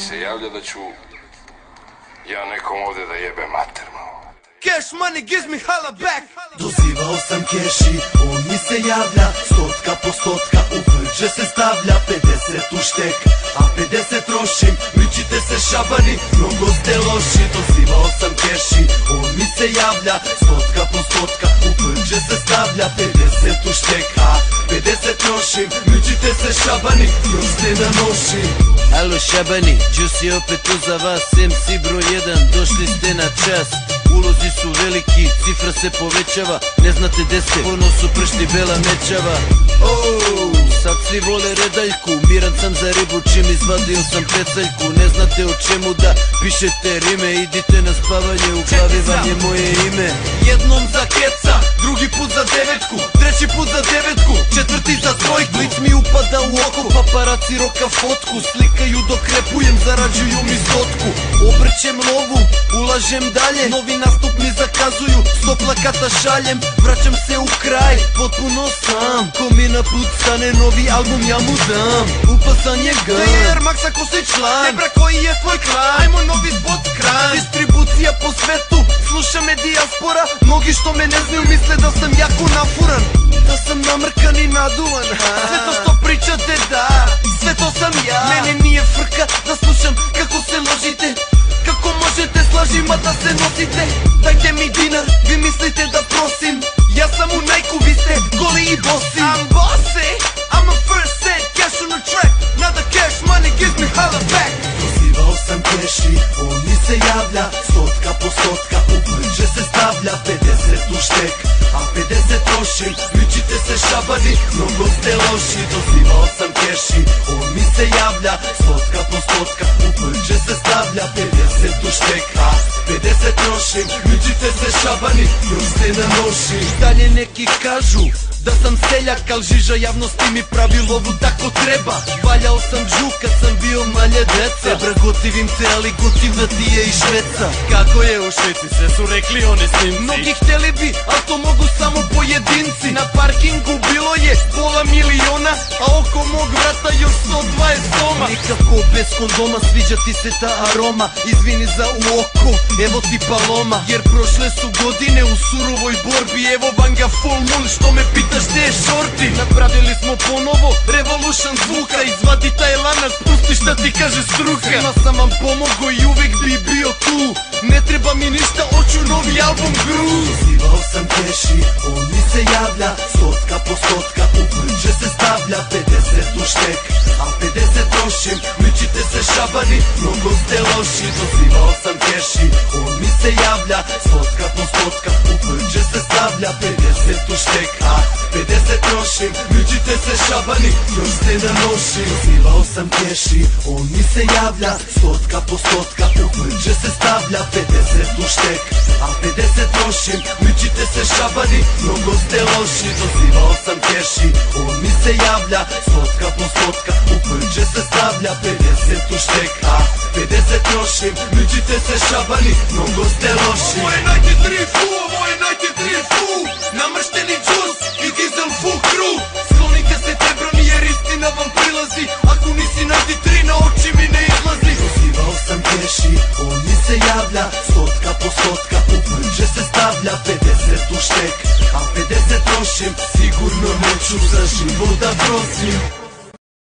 se javlja da ću ja nekom ovdje da jebe mater malo. Cash money gives me holla back. Dozivao sam keši, on mi se javlja, stotka po stotka u vrđe se stavlja, 50 u štek, a 50 trošim, mičite se šabani, mnogo ste loši. Dozivao sam keši, on mi se javlja, stotka po stotka u vrđe se stavlja, 50 u štek, a 50 trošim, mičite se šabani, još ste na noši. Alo šabani, Juicy opet tu za vas, MC broj 1, došli ste na čas. Ulozi su veliki, cifra se povećava, ne znate gde ste, ono su pršti bela mečava. Sad svi vole redaljku, miran sam za ribu čim izvadio sam peceljku. Ne znate o čemu da pišete rime, idite na spavanje, u glavi vam je moje ime. Jednom za keca, drugi put za devetku, treći put za devetku, četvrti za trojku. Blic mi upada u oko, paparaci roka fotku, slikaju dok repujem, zarađuju mi stotku. Obrćem lovu, ulažem dalje, novi nastup mi zakazuju, 100 plakata šaljem, vraćam se u kraj, potpuno sam. Ko mi na put stane novi album, ja mu dam, upasan je gan. Da je Air Max ako si član, Nebra koji je tvoj klan, ajmo novi spot kran. Distribucija po svetu, sluša me dijaspora, mnogi što me ne znaju misle da sam jako nafuran, da sam namrkan i naduvan. Sve to što pričate da, sve to sam ja. Mene nije frka da slušam kako se ložite, kako možete s lažima da se nosite. Dajte mi dinar, vi mislite da prosim, ja sam u Nike-u, vi ste goli i bosi. I'm bossy, I'm a first set, cash on the track, now the cash money gives me holla back. Dozivao sam keši, on mi se javlja, stotka po stotka u vrđe se stavlja, 50 u štek, a 50 trošim, mičite se šabani, mnogo ste loši. Dozivao sam keši, on mi se javlja, stotka po stotka u vrđe se stavlja, 50 u štek, a 50 trošim, mičite se šabani, još ste na noši. Dalje neki kažu da sam seljak, al žiža javnosti mi pravi lovu tako treba. Valjao sam žu kad sam bio malje deca, Ebra gotivim te, ali gotivna ti je i Šveca. kako je u Švici, sve su rekli oni snimci. Mnogi htjeli bi, al to mogu samo pojedinci. Na parkingu bilo je pola miliona, a oko mog vrata još 120 soma. Nikako bez kondoma, sviđa ti se ta aroma, izvini za u oko, evo ti paloma. Jer prošle su godine u surovoj borbi, evo vam ga full moon, što me pitaš gdje je šorti. Napravili smo ponovo revolution zvuka, izvadi taj lanac, pusti šta ti kaže struka. Svima sam vam pomogao i uvek bi bio tu, ne treba mi ništa, hoću novi album Gru. Dozivao sam keši, on mi se javlja, stotka po stotka u vrđe se stavlja, 50 u štek, a 50 trošim, mičite se šabani, mnogo ste loši. Dozivao sam keši, on mi se javlja, stotka po stotka u vrđe se stavlja, 50 u štek, a 50 trošim, mičite se šabani, još ste na noši. Dozivao sam keši, on mi se javlja, stotka po stotka u vrđe se stavlja, 50 u štek, a 50 trošim, mičite se šabani, mnogo ste loši. Dozivao sam keši, on mi se javlja, stotka po stotka u vrđe se stavlja, 50 u štek, a 50 trošim, mičite se šabani, mnogo ste loši. Ovo je 93 fu, ovo je 93 fu, namršteni džus i dizel full crew. Sklonite se tebrani jer istina vam prilazi, ako nisi 93 na oči mi ne izlazi. Dozivao sam keši, on mi se javlja, stotka po stotka u vrđe se stavlja, 50 u štek, a 50 trošim, sigurno neću za život da prosim.